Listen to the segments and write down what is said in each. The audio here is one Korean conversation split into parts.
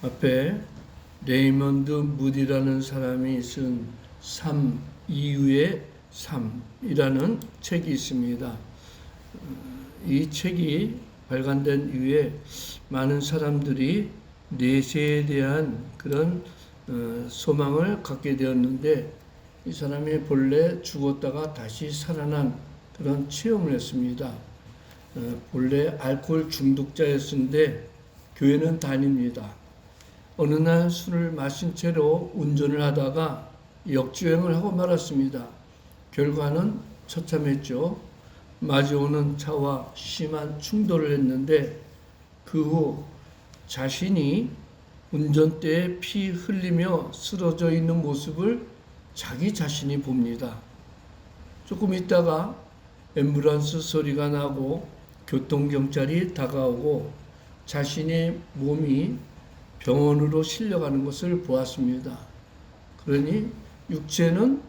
앞에 레이먼드 무디라는 사람이 쓴 삶 이후의 삶이라는 책이 있습니다. 이 책이 발간된 이후에 많은 사람들이 내세에 대한 그런 소망을 갖게 되었는데, 이 사람이 본래 죽었다가 다시 살아난 그런 체험을 했습니다. 본래 알코올 중독자였는데 교회는 다닙니다. 어느 날 술을 마신 채로 운전을 하다가 역주행을 하고 말았습니다. 결과는 처참했죠. 마주오는 차와 심한 충돌을 했는데 그 후 자신이 운전대에 피 흘리며 쓰러져 있는 모습을 자기 자신이 봅니다. 조금 있다가 앰뷸런스 소리가 나고 교통경찰이 다가오고 자신의 몸이 병원으로 실려가는 것을 보았습니다. 그러니 육체는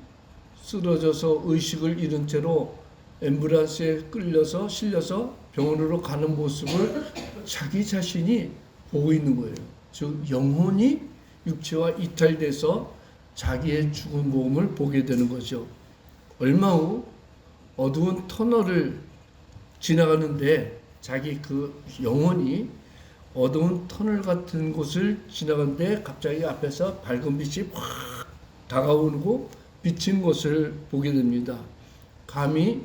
쓰러져서 의식을 잃은 채로 앰뷸런스에 끌려서 실려서 병원으로 가는 모습을 자기 자신이 보고 있는 거예요. 즉 영혼이 육체와 이탈돼서 자기의 죽은 몸을 보게 되는 거죠. 얼마 후 어두운 터널을 지나가는데 자기 그 영혼이 어두운 터널 같은 곳을 지나가는데 갑자기 앞에서 밝은 빛이 확 다가오고 비친 것을 보게 됩니다. 감히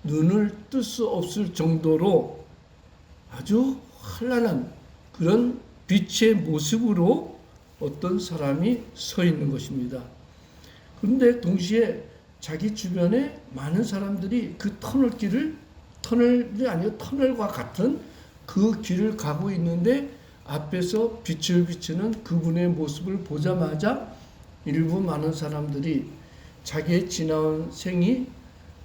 눈을 뜰 수 없을 정도로 아주 환란한 그런 빛의 모습으로 어떤 사람이 서 있는 것입니다. 그런데 동시에 자기 주변에 많은 사람들이 그 터널이 아니고 터널과 같은 그 길을 가고 있는데 앞에서 빛을 비추는 그분의 모습을 보자마자 일부 많은 사람들이 자기의 지나온 생이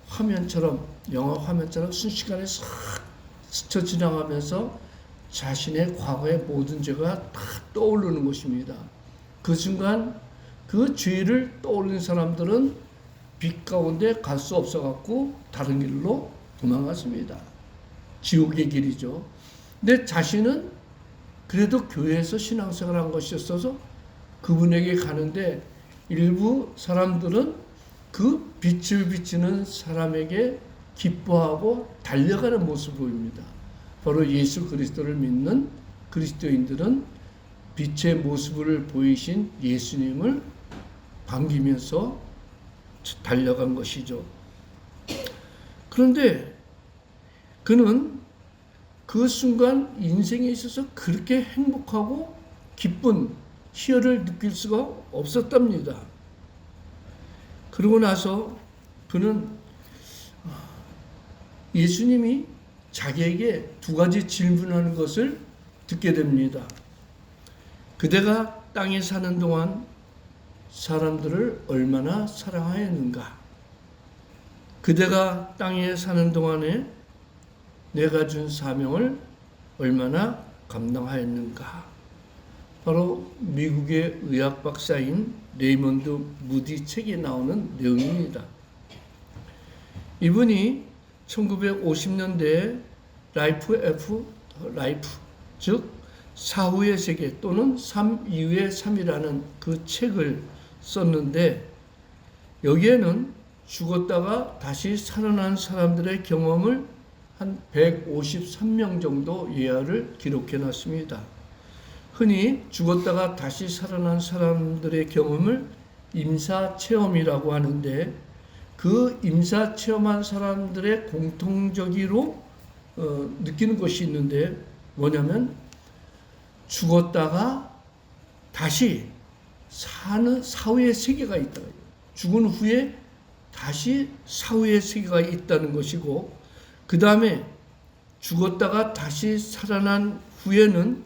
화면처럼, 영화 화면처럼 순식간에 싹 스쳐 지나가면서 자신의 과거의 모든 죄가 다 떠오르는 것입니다. 그 순간 그 죄를 떠올리는 사람들은 빛 가운데 갈 수 없어갖고 다른 길로 도망갔습니다. 지옥의 길이죠. 근데 자신은 그래도 교회에서 신앙생활한 것이었어서 그분에게 가는데 일부 사람들은 그 빛을 비추는 사람에게 기뻐하고 달려가는 모습을 보입니다. 바로 예수 그리스도를 믿는 그리스도인들은 빛의 모습을 보이신 예수님을 반기면서 달려간 것이죠. 그런데 그는 그 순간 인생에 있어서 그렇게 행복하고 기쁜 희열을 느낄 수가 없었답니다. 그러고 나서 그는 예수님이 자기에게 두 가지 질문하는 것을 듣게 됩니다. 그대가 땅에 사는 동안 사람들을 얼마나 사랑하였는가? 그대가 땅에 사는 동안에 내가 준 사명을 얼마나 감당하였는가? 바로 미국의 의학 박사인 레이먼드 무디 책에 나오는 내용입니다. 이분이 1950년대에 라이프, 즉 사후의 세계 또는 삶 이후의 삶이라는 그 책을 썼는데, 여기에는 죽었다가 다시 살아난 사람들의 경험을 한 153명 정도 예화를 기록해 놨습니다. 흔히 죽었다가 다시 살아난 사람들의 경험을 임사체험이라고 하는데, 그 임사체험한 사람들의 공통적으로 느끼는 것이 있는데 뭐냐면 죽었다가 다시 사는 사후의 세계가 있다. 죽은 후에 다시 사후의 세계가 있다는 것이고, 그 다음에 죽었다가 다시 살아난 후에는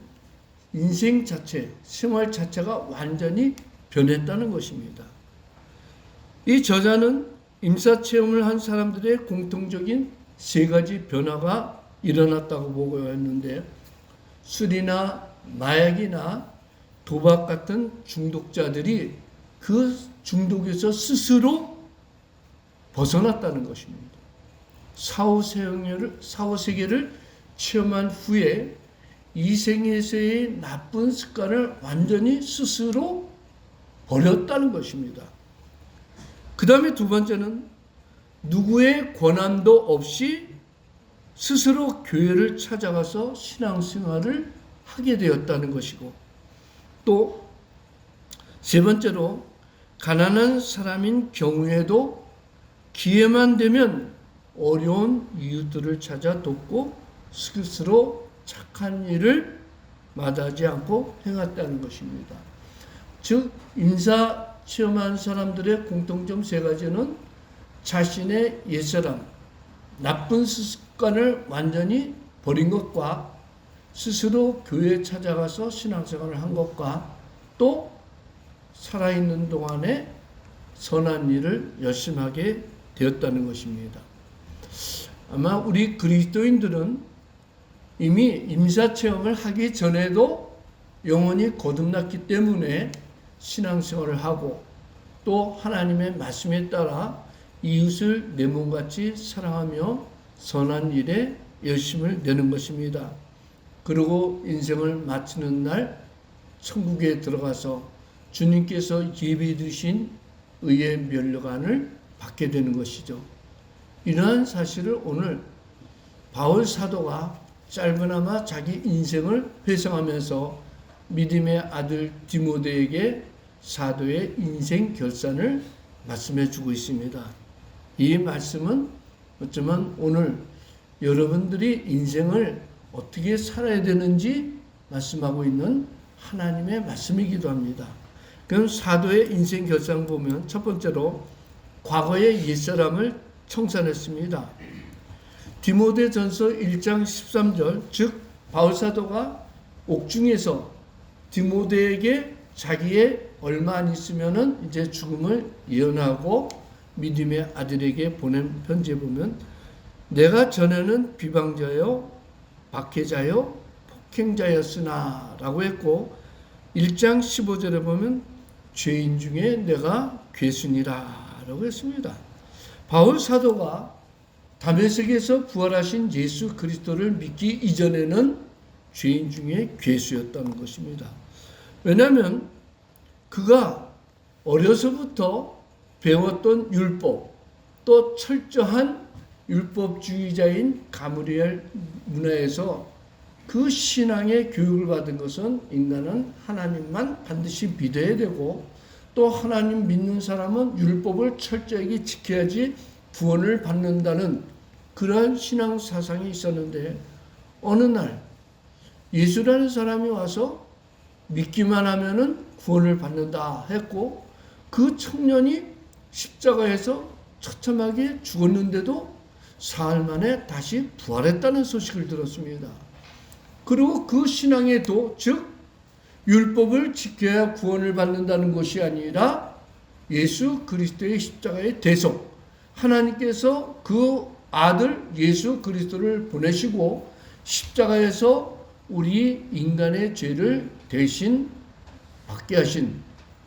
인생 자체, 생활 자체가 완전히 변했다는 것입니다. 이 저자는 임사체험을 한 사람들의 공통적인 세 가지 변화가 일어났다고 보고했는데, 술이나 마약이나 도박 같은 중독자들이 그 중독에서 스스로 벗어났다는 것입니다. 사후 세계를 체험한 후에 이 생에서의 나쁜 습관을 완전히 스스로 버렸다는 것입니다. 그 다음에 두 번째는 누구의 권한도 없이 스스로 교회를 찾아가서 신앙생활을 하게 되었다는 것이고, 또 세 번째로 가난한 사람인 경우에도 기회만 되면 어려운 이웃들을 찾아 돕고 스스로 착한 일을 마다하지 않고 행했다는 것입니다. 즉 인사 체험한 사람들의 공통점 세 가지는 자신의 옛사람, 나쁜 습관을 완전히 버린 것과 스스로 교회에 찾아가서 신앙생활을 한 것과 또 살아있는 동안에 선한 일을 열심히 하게 되었다는 것입니다. 아마 우리 그리스도인들은 이미 임사체험을 하기 전에도 영혼이 거듭났기 때문에 신앙생활을 하고 또 하나님의 말씀에 따라 이웃을 내 몸같이 사랑하며 선한 일에 열심을 내는 것입니다. 그리고 인생을 마치는 날 천국에 들어가서 주님께서 예비해 두신 의의 면류관을 받게 되는 것이죠. 이러한 사실을 오늘 바울 사도가 짧으나마 자기 인생을 회상하면서 믿음의 아들 디모데에게 사도의 인생 결산을 말씀해 주고 있습니다. 이 말씀은 어쩌면 오늘 여러분들이 인생을 어떻게 살아야 되는지 말씀하고 있는 하나님의 말씀이기도 합니다. 그럼 사도의 인생 결산 보면 첫 번째로 과거의 옛사람을 청산했습니다. 디모데전서 1장 13절, 즉 바울 사도가 옥중에서 디모데에게 자기의 얼마 안 있으면은 이제 죽음을 예언하고 믿음의 아들에게 보낸 편지에 보면 내가 전에는 비방자요, 박해자요, 폭행자였으나 라고 했고 1장 15절에 보면 죄인 중에 내가 괴순이라 라고 했습니다. 바울 사도가 다메섹에서 부활하신 예수 그리스도를 믿기 이전에는 죄인 중에 괴수였다는 것입니다. 왜냐하면 그가 어려서부터 배웠던 율법, 또 철저한 율법주의자인 가므리엘 문화에서 그 신앙의 교육을 받은 것은 인간은 하나님만 반드시 믿어야 되고 또 하나님 믿는 사람은 율법을 철저하게 지켜야지 구원을 받는다는 그러한 신앙 사상이 있었는데 어느 날 예수라는 사람이 와서 믿기만 하면은 구원을 받는다 했고 그 청년이 십자가에서 처참하게 죽었는데도 사흘 만에 다시 부활했다는 소식을 들었습니다. 그리고 그 신앙의 도, 즉 율법을 지켜야 구원을 받는다는 것이 아니라 예수 그리스도의 십자가의 대속, 하나님께서 그 아들 예수 그리스도를 보내시고 십자가에서 우리 인간의 죄를 대신 받게 하신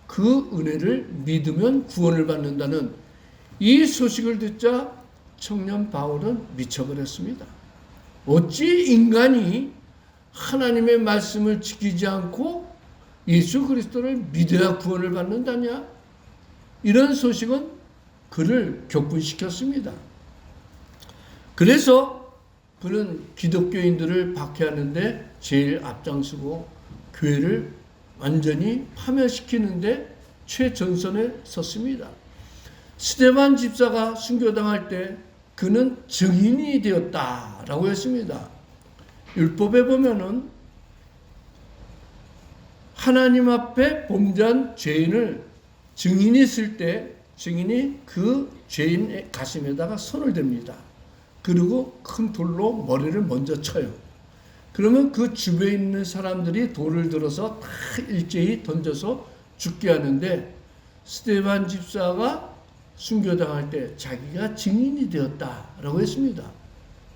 그 은혜를 믿으면 구원을 받는다는 이 소식을 듣자 청년 바울은 미쳐버렸습니다. 어찌 인간이 하나님의 말씀을 지키지 않고 예수 그리스도를 믿어야 구원을 받는다냐? 이런 소식은 그를 격분시켰습니다. 그래서 그는 기독교인들을 박해하는데 제일 앞장서고 교회를 완전히 파멸시키는데 최전선에 섰습니다. 스데반 집사가 순교당할 때 그는 증인이 되었다라고 했습니다. 율법에 보면은 하나님 앞에 범죄한 죄인을 증인이 있을 때 증인이 그 죄인의 가슴에다가 손을 댑니다. 그리고 큰 돌로 머리를 먼저 쳐요. 그러면 그 주변에 있는 사람들이 돌을 들어서 다 일제히 던져서 죽게 하는데 스데반 집사가 순교당할 때 자기가 증인이 되었다라고 했습니다.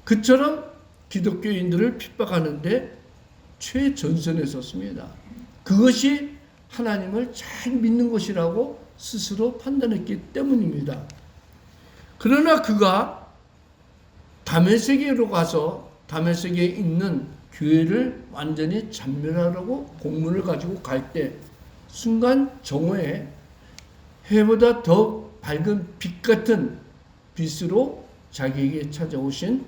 그처럼 기독교인들을 핍박하는데 최전선에 섰습니다. 그것이 하나님을 잘 믿는 것이라고 스스로 판단했기 때문입니다. 그러나 그가 다메섹으로 가서 다메섹에 있는 교회를 완전히 잔멸하려고 공문을 가지고 갈 때 순간 정오에 해보다 더 밝은 빛 같은 빛으로 자기에게 찾아오신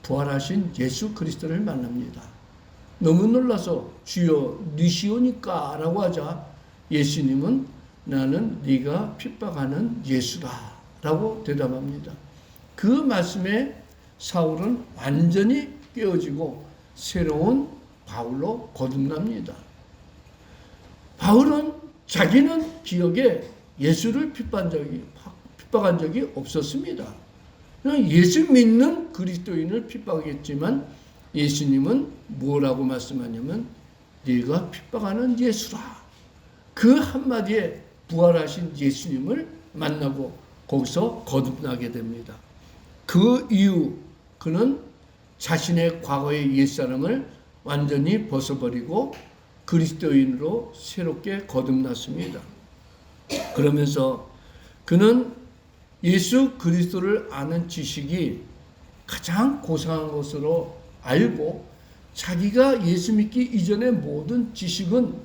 부활하신 예수 그리스도를 만납니다. 너무 놀라서 주여 니시오니까 라고 하자 예수님은 나는 네가 핍박하는 예수다 라고 대답합니다. 그 말씀에 사울은 완전히 깨어지고 새로운 바울로 거듭납니다. 바울은 자기는 기억에 예수를 핍박한 적이 없었습니다. 예수 믿는 그리스도인을 핍박했지만 예수님은 뭐라고 말씀하냐면 네가 핍박하는 예수라. 그 한마디에 부활하신 예수님을 만나고 거기서 거듭나게 됩니다. 그 이후 그는 자신의 과거의 옛사람을 완전히 벗어버리고 그리스도인으로 새롭게 거듭났습니다. 그러면서 그는 예수 그리스도를 아는 지식이 가장 고상한 것으로 알고 자기가 예수 믿기 이전의 모든 지식은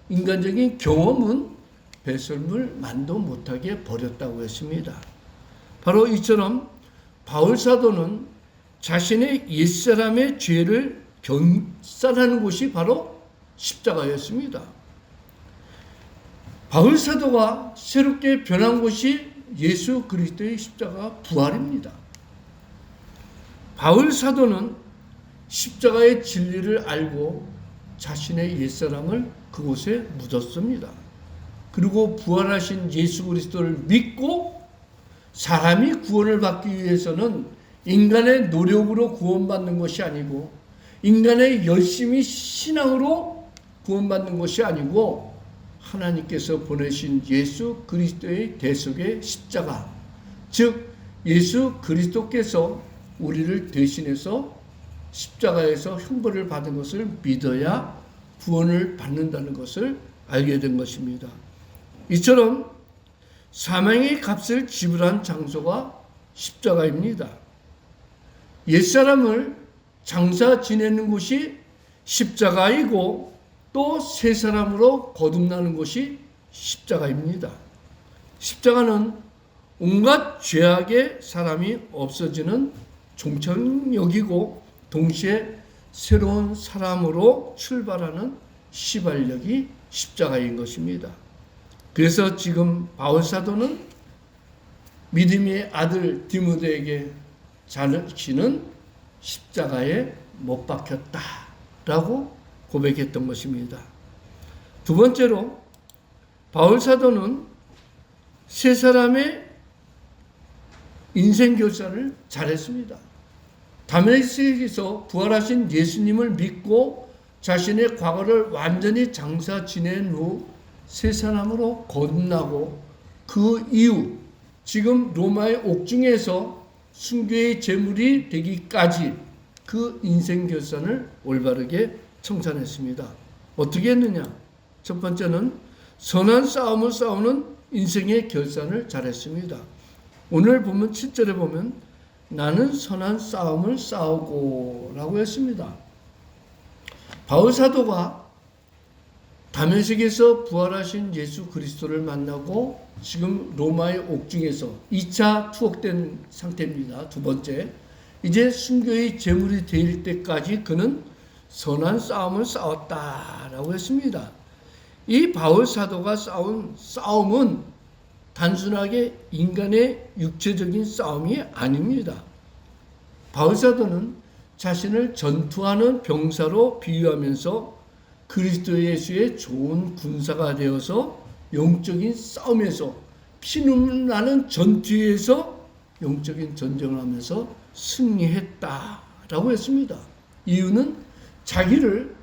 인간적인 경험은 배설물 만도 못하게 버렸다고 했습니다. 바로 이처럼 바울 사도는 자신의 옛사람의 죄를 견살하는 곳이 바로 십자가였습니다. 바울 사도가 새롭게 변한 곳이 예수 그리스도의 십자가 부활입니다. 바울 사도는 십자가의 진리를 알고 자신의 옛사람을 그곳에 묻었습니다. 그리고 부활하신 예수 그리스도를 믿고 사람이 구원을 받기 위해서는 인간의 노력으로 구원받는 것이 아니고 인간의 열심히 신앙으로 구원받는 것이 아니고 하나님께서 보내신 예수 그리스도의 대속의 십자가, 즉 예수 그리스도께서 우리를 대신해서 십자가에서 형벌을 받은 것을 믿어야 구원을 받는다는 것을 알게 된 것입니다. 이처럼 사망의 값을 지불한 장소가 십자가입니다. 옛사람을 장사 지내는 곳이 십자가이고 또 새 사람으로 거듭나는 것이 십자가입니다. 십자가는 온갖 죄악의 사람이 없어지는 종착역이고 동시에 새로운 사람으로 출발하는 시발력이 십자가인 것입니다. 그래서 지금 바울 사도는 믿음의 아들 디모데에게 자신은 십자가에 못 박혔다라고 고백했던 것입니다. 두 번째로 바울 사도는 세 사람의 인생 결산을 잘했습니다. 다메섹에서 부활하신 예수님을 믿고 자신의 과거를 완전히 장사 지낸 후 세 사람으로 거듭나고 그 이후 지금 로마의 옥중에서 순교의 제물이 되기까지 그 인생 결산을 올바르게 청산했습니다. 어떻게 했느냐? 첫 번째는 선한 싸움을 싸우는 인생의 결산을 잘했습니다. 오늘 보면 7절에 보면 나는 선한 싸움을 싸우고 라고 했습니다. 바울 사도가 다메섹에서 부활하신 예수 그리스도를 만나고 지금 로마의 옥중에서 2차 투옥된 상태입니다. 두 번째, 이제 순교의 제물이 될 때까지 그는 선한 싸움을 싸웠다라고 했습니다. 이 바울 사도가 싸운 싸움은 단순하게 인간의 육체적인 싸움이 아닙니다. 바울 사도는 자신을 전투하는 병사로 비유하면서 그리스도 예수의 좋은 군사가 되어서 영적인 싸움에서 피눈물 나는 전투에서 영적인 전쟁을 하면서 승리했다라고 했습니다. 이유는 자기를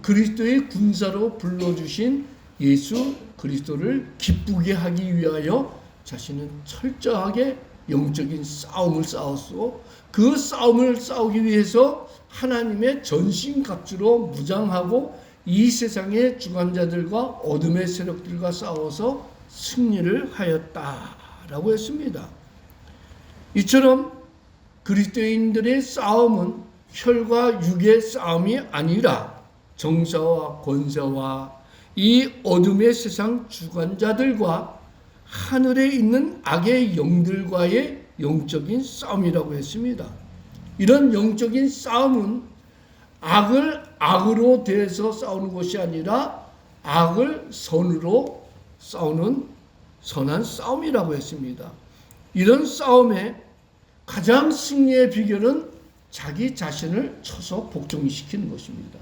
그리스도의 군사로 불러주신 예수 그리스도를 기쁘게 하기 위하여 자신은 철저하게 영적인 싸움을 싸웠고 그 싸움을 싸우기 위해서 하나님의 전신갑주로 무장하고 이 세상의 주관자들과 어둠의 세력들과 싸워서 승리를 하였다라고 했습니다. 이처럼 그리스도인들의 싸움은 혈과 육의 싸움이 아니라 정사와 권세와 이 어둠의 세상 주관자들과 하늘에 있는 악의 영들과의 영적인 싸움이라고 했습니다. 이런 영적인 싸움은 악을 악으로 대해서 싸우는 것이 아니라 악을 선으로 싸우는 선한 싸움이라고 했습니다. 이런 싸움의 가장 승리의 비결은 자기 자신을 쳐서 복종시키는 것입니다.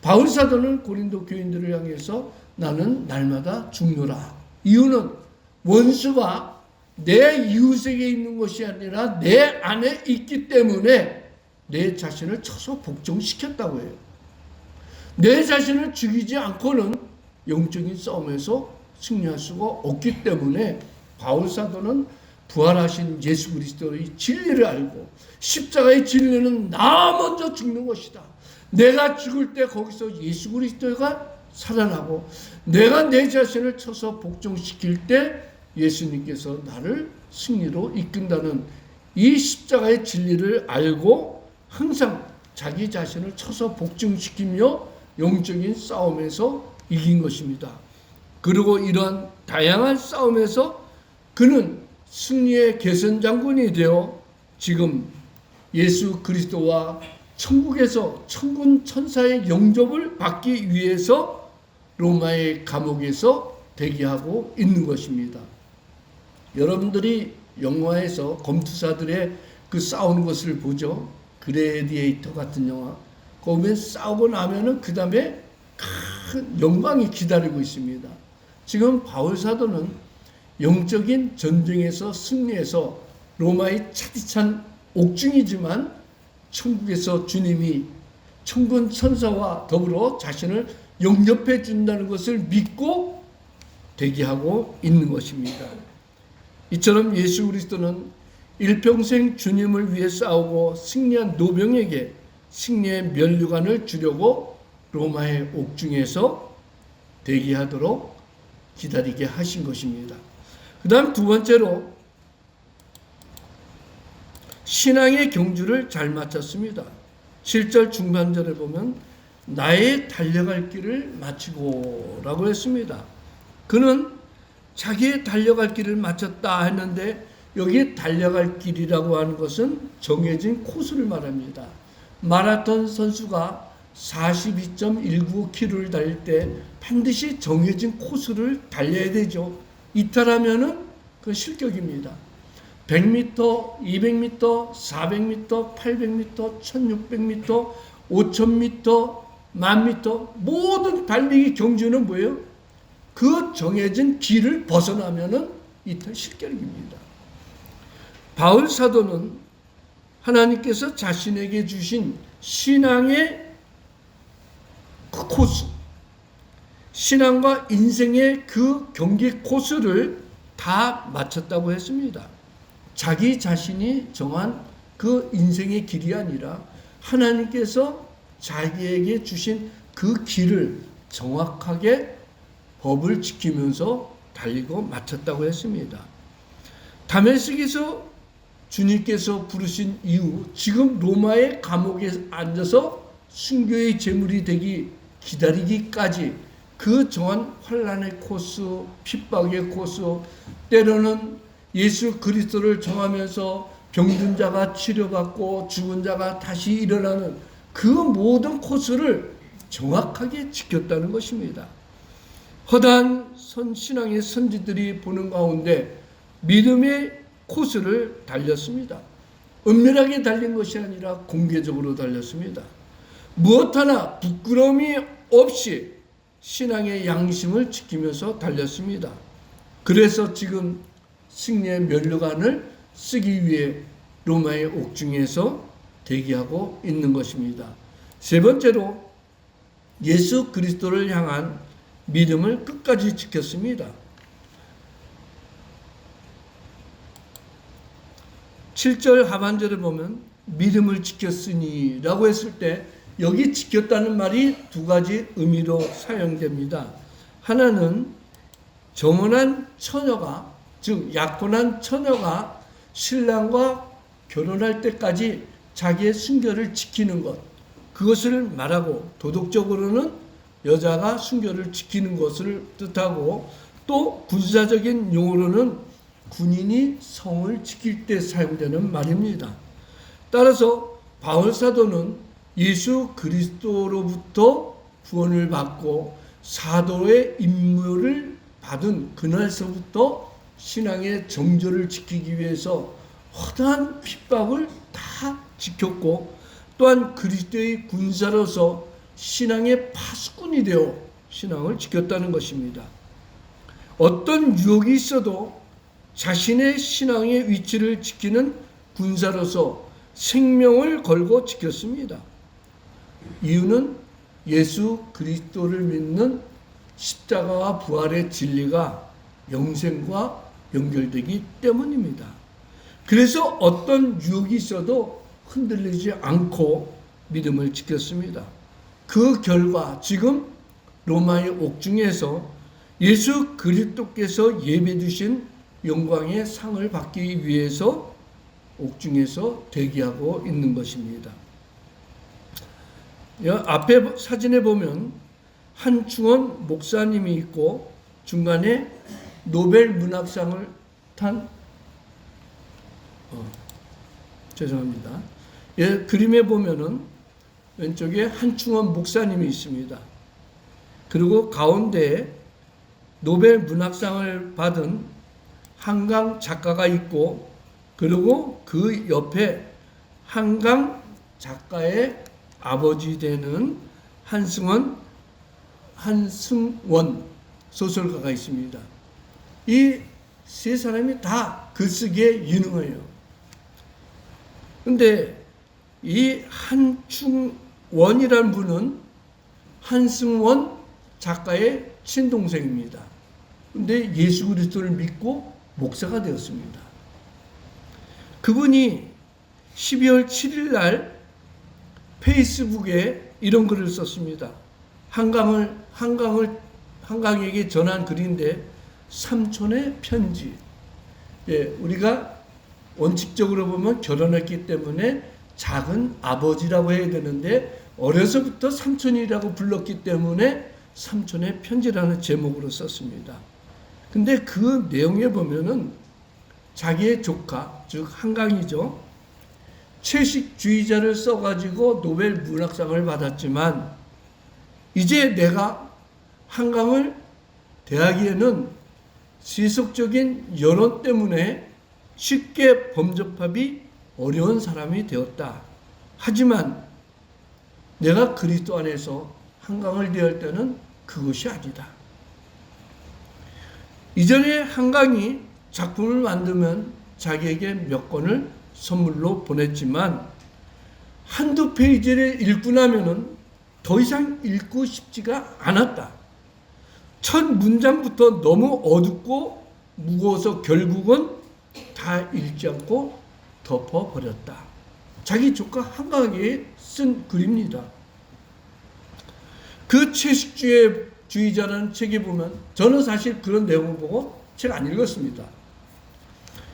바울 사도는 고린도 교인들을 향해서 나는 날마다 죽노라. 이유는 원수가 내 이웃에게 있는 것이 아니라 내 안에 있기 때문에 내 자신을 쳐서 복종시켰다고 해요. 내 자신을 죽이지 않고는 영적인 싸움에서 승리할 수가 없기 때문에 바울 사도는 부활하신 예수 그리스도의 진리를 알고 십자가의 진리는 나 먼저 죽는 것이다. 내가 죽을 때 거기서 예수 그리스도가 살아나고 내가 내 자신을 쳐서 복종시킬 때 예수님께서 나를 승리로 이끈다는 이 십자가의 진리를 알고 항상 자기 자신을 쳐서 복종시키며 영적인 싸움에서 이긴 것입니다. 그리고 이러한 다양한 싸움에서 그는 승리의 개선장군이 되어 지금 예수 그리스도와 천국에서 천군 천사의 영접을 받기 위해서 로마의 감옥에서 대기하고 있는 것입니다. 여러분들이 영화에서 검투사들의 그 싸우는 것을 보죠. 글래디에이터 같은 영화. 거기에 싸우고 나면은 그 다음에 큰 영광이 기다리고 있습니다. 지금 바울 사도는 영적인 전쟁에서 승리해서 로마의 차디찬 옥중이지만 천국에서 주님이 천군 천사와 더불어 자신을 영접해 준다는 것을 믿고 대기하고 있는 것입니다. 이처럼 예수 그리스도는 일평생 주님을 위해 싸우고 승리한 노병에게 승리의 면류관을 주려고 로마의 옥중에서 대기하도록 기다리게 하신 것입니다. 그 다음 두 번째로 신앙의 경주를 잘 마쳤습니다. 7절 중반절에 보면 나의 달려갈 길을 마치고 라고 했습니다. 그는 자기의 달려갈 길을 마쳤다 했는데 여기 달려갈 길이라고 하는 것은 정해진 코스를 말합니다. 마라톤 선수가 42.195km를 달릴 때 반드시 정해진 코스를 달려야 되죠. 이탈하면은 그건 실격입니다. 100m, 200m, 400m, 800m, 1600m, 5000m, 1000m 모든 달리기 경주는 뭐예요? 그 정해진 길을 벗어나면은 이탈 실격입니다. 바울 사도는 하나님께서 자신에게 주신 신앙의 그 코스, 신앙과 인생의 그 경기 코스를 다 마쳤다고 했습니다. 자기 자신이 정한 그 인생의 길이 아니라 하나님께서 자기에게 주신 그 길을 정확하게 법을 지키면서 달리고 마쳤다고 했습니다. 다메섹에서 주님께서 부르신 이후 지금 로마의 감옥에 앉아서 순교의 제물이 되기 기다리기까지 그 정한 환난의 코스, 핍박의 코스, 때로는 예수 그리스도를 정하면서 병든 자가 치료받고 죽은 자가 다시 일어나는 그 모든 코스를 정확하게 지켰다는 것입니다. 허다한 신앙의 선지들이 보는 가운데 믿음의 코스를 달렸습니다. 은밀하게 달린 것이 아니라 공개적으로 달렸습니다. 무엇 하나 부끄러움이 없이 신앙의 양심을 지키면서 달렸습니다. 그래서 지금 승리의 면류관을 쓰기 위해 로마의 옥중에서 대기하고 있는 것입니다. 세 번째로 예수 그리스도를 향한 믿음을 끝까지 지켰습니다. 7절 하반절에 보면 믿음을 지켰으니 라고 했을 때 여기 지켰다는 말이 두 가지 의미로 사용됩니다. 하나는 정혼한 처녀가, 즉 약혼한 처녀가 신랑과 결혼할 때까지 자기의 순결을 지키는 것, 그것을 말하고, 도덕적으로는 여자가 순결을 지키는 것을 뜻하고, 또 군사적인 용어로는 군인이 성을 지킬 때 사용되는 말입니다. 따라서 바울 사도는 예수 그리스도로부터 구원을 받고 사도의 임무를 받은 그날서부터 신앙의 정절을 지키기 위해서 허다한 핍박을 다 지켰고, 또한 그리스도의 군사로서 신앙의 파수꾼이 되어 신앙을 지켰다는 것입니다. 어떤 유혹이 있어도 자신의 신앙의 위치를 지키는 군사로서 생명을 걸고 지켰습니다. 이유는 예수 그리스도를 믿는 십자가와 부활의 진리가 영생과 연결되기 때문입니다. 그래서 어떤 유혹이 있어도 흔들리지 않고 믿음을 지켰습니다. 그 결과 지금 로마의 옥중에서 예수 그리스도께서 예배 주신 영광의 상을 받기 위해서 옥중에서 대기하고 있는 것입니다. 앞에 사진에 보면 한충원 목사님이 있고 중간에 노벨 문학상을 탄 죄송합니다. 그림에 보면은 왼쪽에 한충원 목사님이 있습니다. 그리고 가운데에 노벨 문학상을 받은 한강 작가가 있고, 그리고 그 옆에 한강 작가의 아버지 되는 한승원 소설가가 있습니다. 이 세 사람이 다 글쓰기에 유능해요. 근데 이 한충원이라는 분은 한승원 작가의 친동생입니다. 근데 예수 그리스도를 믿고 목사가 되었습니다. 그분이 12월 7일 날 페이스북에 이런 글을 썼습니다. 한강에게 전한 글인데, 삼촌의 편지. 우리가 원칙적으로 보면 결혼했기 때문에 작은 아버지라고 해야 되는데, 어려서부터 삼촌이라고 불렀기 때문에 삼촌의 편지라는 제목으로 썼습니다. 근데 그 내용에 보면은 자기의 조카, 즉 한강이죠, 채식주의자를 써가지고 노벨 문학상을 받았지만, 이제 내가 한강을 대하기에는 세속적인 여론 때문에 쉽게 범접하기 어려운 사람이 되었다. 하지만 내가 그리스도 안에서 한강을 대할 때는 그것이 아니다. 이전에 한강이 작품을 만들면 자기에게 몇 권을 선물로 보냈지만, 한두 페이지를 읽고 나면은 더 이상 읽고 싶지가 않았다. 첫 문장부터 너무 어둡고 무거워서 결국은 다 읽지 않고 덮어버렸다. 자기 조카 한강이 쓴 글입니다. 그 채식주의자라는 책에 보면, 저는 사실 그런 내용을 보고 책 안 읽었습니다.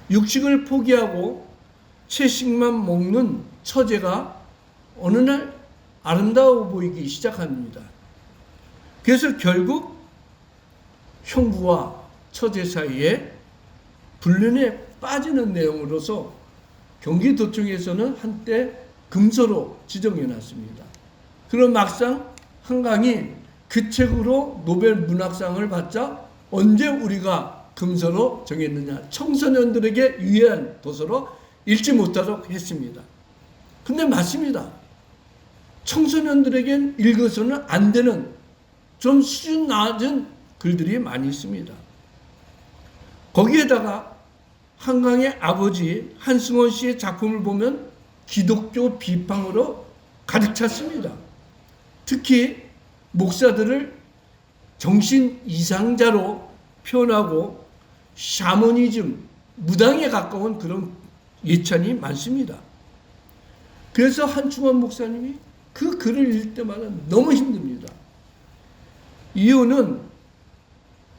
육식을 포기하고 채식만 먹는 처제가 어느 날 아름다워 보이기 시작합니다. 그래서 결국 형부와 처제 사이에 불륜에 빠지는 내용으로서 경기도청에서는 한때 금서로 지정해 놨습니다. 그럼 막상 한강이 그 책으로 노벨 문학상을 받자 언제 우리가 금서로 정했느냐, 청소년들에게 유해한 도서로 읽지 못하도록 했습니다. 근데 맞습니다. 청소년들에겐 읽어서는 안 되는 좀 수준 낮은 글들이 많이 있습니다. 거기에다가 한강의 아버지 한승원 씨의 작품을 보면 기독교 비판으로 가득 찼습니다. 특히 목사들을 정신 이상자로 표현하고 샤머니즘, 무당에 가까운 그런 예찬이 많습니다. 그래서 한충원 목사님이 그 글을 읽을 때마다 너무 힘듭니다. 이유는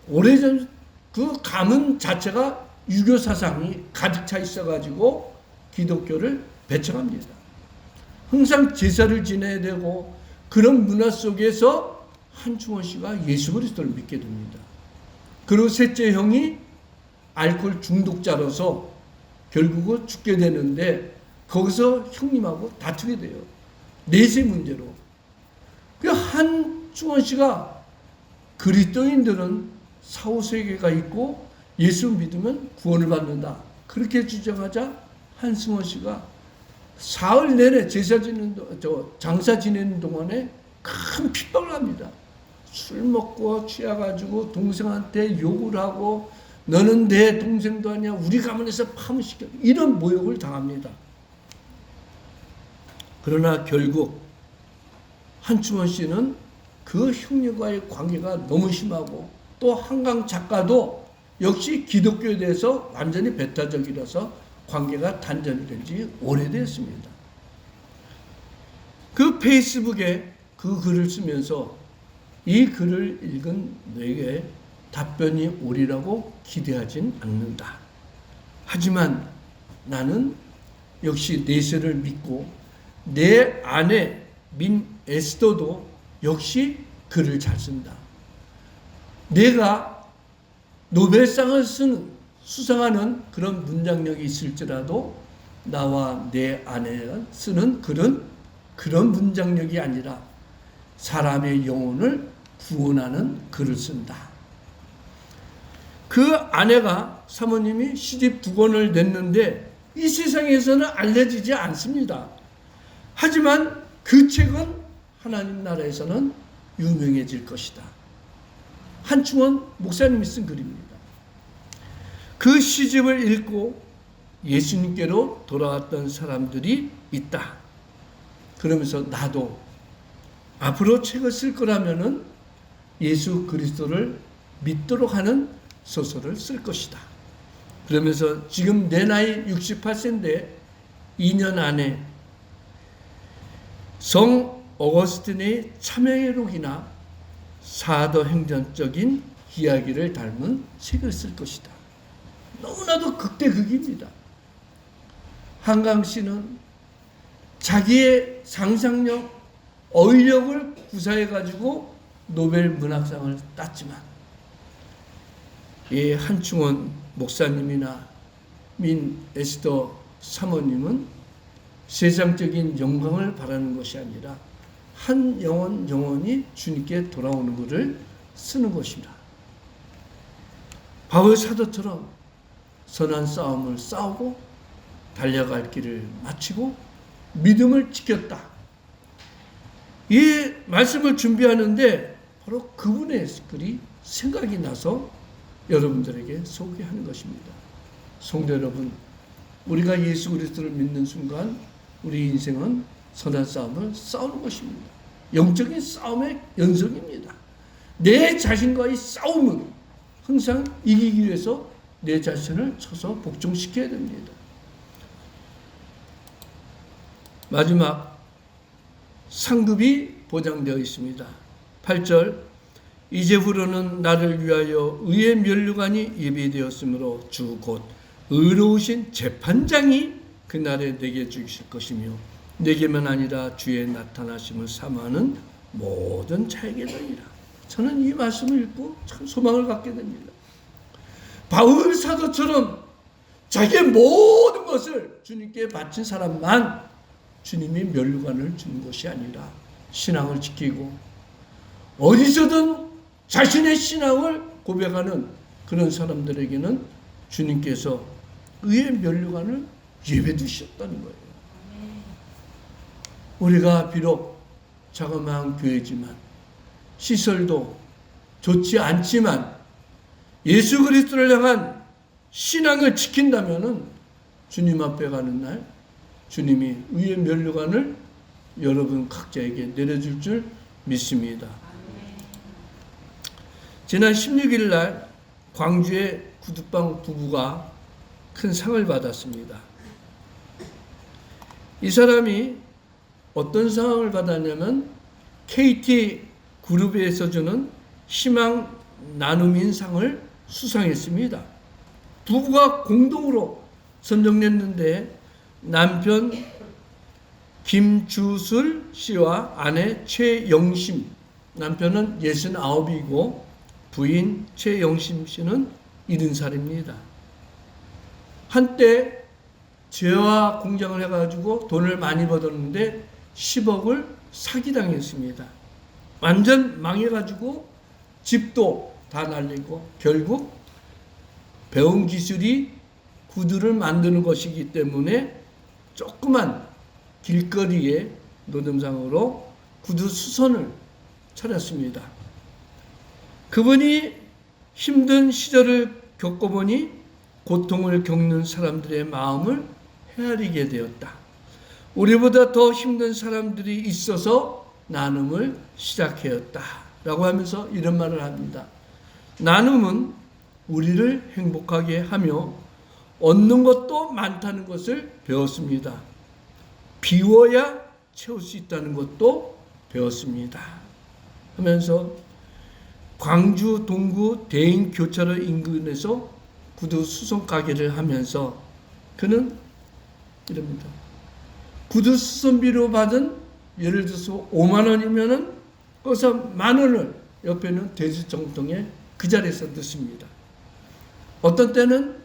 오래전 그 가문 자체가 유교 사상이 가득 차 있어가지고 기독교를 배척합니다. 항상 제사를 지내야 되고 그런 문화 속에서 한충원 씨가 예수 그리스도를 믿게 됩니다. 그리고 셋째 형이 알코올 중독자로서 결국은 죽게 되는데 거기서 형님하고 다투게 돼요. 내세 문제로. 그 한충원 씨가 그리스도인들은 사후세계가 있고 예수 믿으면 구원을 받는다. 그렇게 주장하자 한승원 씨가 사흘 내내 장사 지내는 동안에 큰 핍박을 합니다. 술 먹고 취해가지고 동생한테 욕을 하고 너는 내 동생도 아니야. 우리 가문에서 파문시켜. 이런 모욕을 당합니다. 그러나 결국 한충원 씨는 그 형님과의 관계가 너무 심하고 또 한강 작가도 역시 기독교에 대해서 완전히 배타적이라서 관계가 단절이 된 지 오래됐습니다. 그 페이스북에 그 글을 쓰면서 이 글을 읽은 내게 답변이 오리라고 기대하진 않는다. 하지만 나는 역시 내세를 믿고 내 아내 민 에스더도 역시 글을 잘 쓴다. 내가 노벨상을 수상하는 그런 문장력이 있을지라도 나와 내 아내가 쓰는 글은 그런 문장력이 아니라 사람의 영혼을 구원하는 글을 쓴다. 그 아내가 사모님이 시집 2권을 냈는데 이 세상에서는 알려지지 않습니다. 하지만 그 책은 하나님 나라에서는 유명해질 것이다. 한충원 목사님이 쓴 글입니다. 그 시집을 읽고 예수님께로 돌아왔던 사람들이 있다. 그러면서 나도 앞으로 책을 쓸 거라면은 예수 그리스도를 믿도록 하는 소설을 쓸 것이다. 그러면서 지금 내 나이 68세인데 2년 안에 성 어거스틴의 참회록이나 사도행전적인 이야기를 담은 책을 쓸 것이다. 너무나도 극대극입니다. 한강 씨는 자기의 상상력, 어휘력을 구사해가지고 노벨 문학상을 땄지만 이 한충원 목사님이나 민 에스더 사모님은 세상적인 영광을 바라는 것이 아니라 한 영혼이 주님께 돌아오는 것을 쓰는 것입니다. 바울 사도처럼 선한 싸움을 싸우고 달려갈 길을 마치고 믿음을 지켰다. 이 말씀을 준비하는데 바로 그분의 글이 생각이 나서 여러분들에게 소개하는 것입니다. 성도 여러분, 우리가 예수 그리스도를 믿는 순간 우리 인생은 선한 싸움을 싸우는 것입니다. 영적인 싸움의 연속입니다. 내 자신과의 싸움은 항상 이기기 위해서 내 자신을 쳐서 복종시켜야 됩니다. 마지막 상급이 보장되어 있습니다. 8절 이제부로는 나를 위하여 의의 면류관이 예비되었으므로 주 곧 의로우신 재판장이 그날에 내게 주실 것이며 내게만 아니라 주의 나타나심을 사모하는 모든 자에게 되리라. 저는 이 말씀을 읽고 참 소망을 갖게 됩니다. 바울 사도처럼 자기의 모든 것을 주님께 바친 사람만 주님이 면류관을 주는 것이 아니라 신앙을 지키고 어디서든 자신의 신앙을 고백하는 그런 사람들에게는 주님께서 의의 면류관을 예배 두셨다는 거예요. 우리가 비록 자그마한 교회지만 시설도 좋지 않지만 예수 그리스도를 향한 신앙을 지킨다면은 주님 앞에 가는 날 주님이 의의 면류관을 여러분 각자에게 내려줄 줄 믿습니다. 지난 16일 날 광주의 구두방 부부가 큰 상을 받았습니다. 이 사람이 어떤 상을 받았냐면 KT 그룹에서 주는 희망 나눔인 상을 수상했습니다. 부부가 공동으로 선정됐는데 남편 김주술 씨와 아내 최영심, 남편은 69이고 부인 최영심 씨는 70살입니다. 한때 재화 공장을 해가지고 돈을 많이 벌었는데 10억을 사기당했습니다. 완전 망해가지고 집도 다 날리고 결국 배운 기술이 구두를 만드는 것이기 때문에 조그만 길거리에 노점상으로 구두 수선을 차렸습니다. 그분이 힘든 시절을 겪어보니 고통을 겪는 사람들의 마음을 헤아리게 되었다. 우리보다 더 힘든 사람들이 있어서 나눔을 시작하였다. 라고 하면서 이런 말을 합니다. 나눔은 우리를 행복하게 하며 얻는 것도 많다는 것을 배웠습니다. 비워야 채울 수 있다는 것도 배웠습니다. 하면서 광주 동구 대인교차로 인근에서 구두 수선 가게를 하면서 그는 이럽니다. 구두 수선비로 받은 예를 들어서 5만 원이면은 거기서 만 원을 옆에는 대주정통에 그 자리에서 넣습니다. 어떤 때는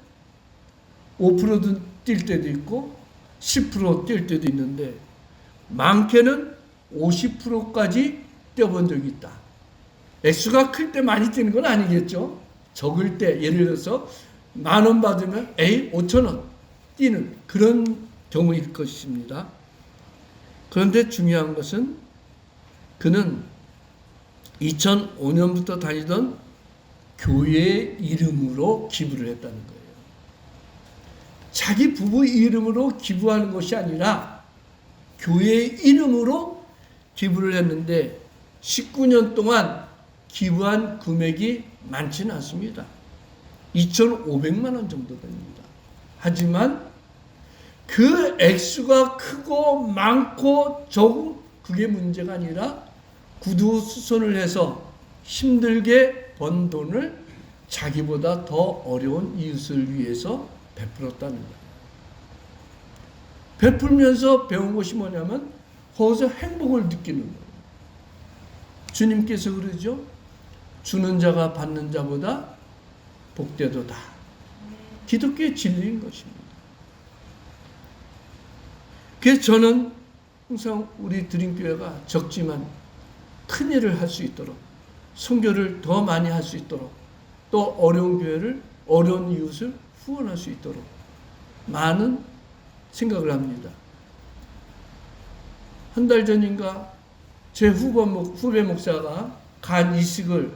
5%도 뛸 때도 있고 10% 뛸 때도 있는데 많게는 50%까지 뛰어본 적이 있다. 액수가 클 때 많이 뛰는 건 아니겠죠. 적을 때 예를 들어서 만 원 받으면 5천 원 뛰는 그런 경우일 것입니다. 그런데 중요한 것은 그는 2005년부터 다니던 교회의 이름으로 기부를 했다는 거예요. 자기 부부 이름으로 기부하는 것이 아니라 교회의 이름으로 기부를 했는데 19년 동안 기부한 금액이 많지는 않습니다. 2,500만 원 정도 됩니다. 하지만 그 액수가 크고 많고 적은 그게 문제가 아니라 구두 수선을 해서 힘들게 번 돈을 자기보다 더 어려운 이웃을 위해서 베풀었다는 거예요. 베풀면서 배운 것이 뭐냐면 거기서 행복을 느끼는 거예요. 주님께서 그러죠. 주는 자가 받는 자보다 복되도다. 기독교의 진리인 것입니다. 그래서 저는 항상 우리 드림교회가 적지만 큰 일을 할 수 있도록 선교를 더 많이 할 수 있도록 또 어려운 교회를 어려운 이웃을 후원할 수 있도록 많은 생각을 합니다. 한 달 전인가 제 후배 목사가 간 이식을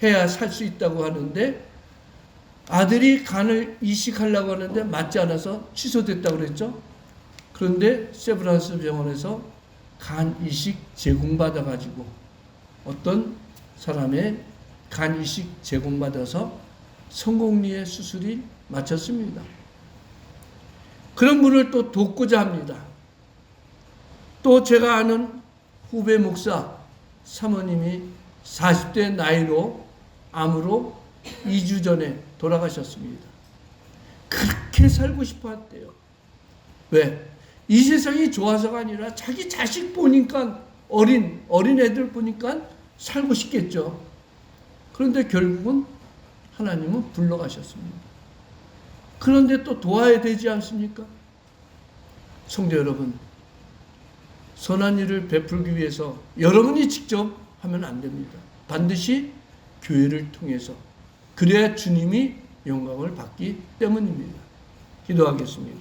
해야 살 수 있다고 하는데 아들이 간을 이식하려고 하는데 맞지 않아서 취소됐다고 그랬죠. 그런데 세브란스 병원에서 간 이식 제공받아 가지고 어떤 사람의 간 이식 제공받아서 성공리에 수술이 마쳤습니다. 그런 분을 또 돕고자 합니다. 또 제가 아는 후배 목사 사모님이 40대 나이로 암으로 2주 전에 돌아가셨습니다. 그렇게 살고 싶어 했대요. 왜? 이 세상이 좋아서가 아니라 자기 자식 보니까 어린 애들 보니까 살고 싶겠죠. 그런데 결국은 하나님은 불러가셨습니다. 그런데 또 도와야 되지 않습니까? 성도 여러분, 선한 일을 베풀기 위해서 여러분이 직접 하면 안 됩니다. 반드시 교회를 통해서 그래야 주님이 영광을 받기 때문입니다. 기도하겠습니다.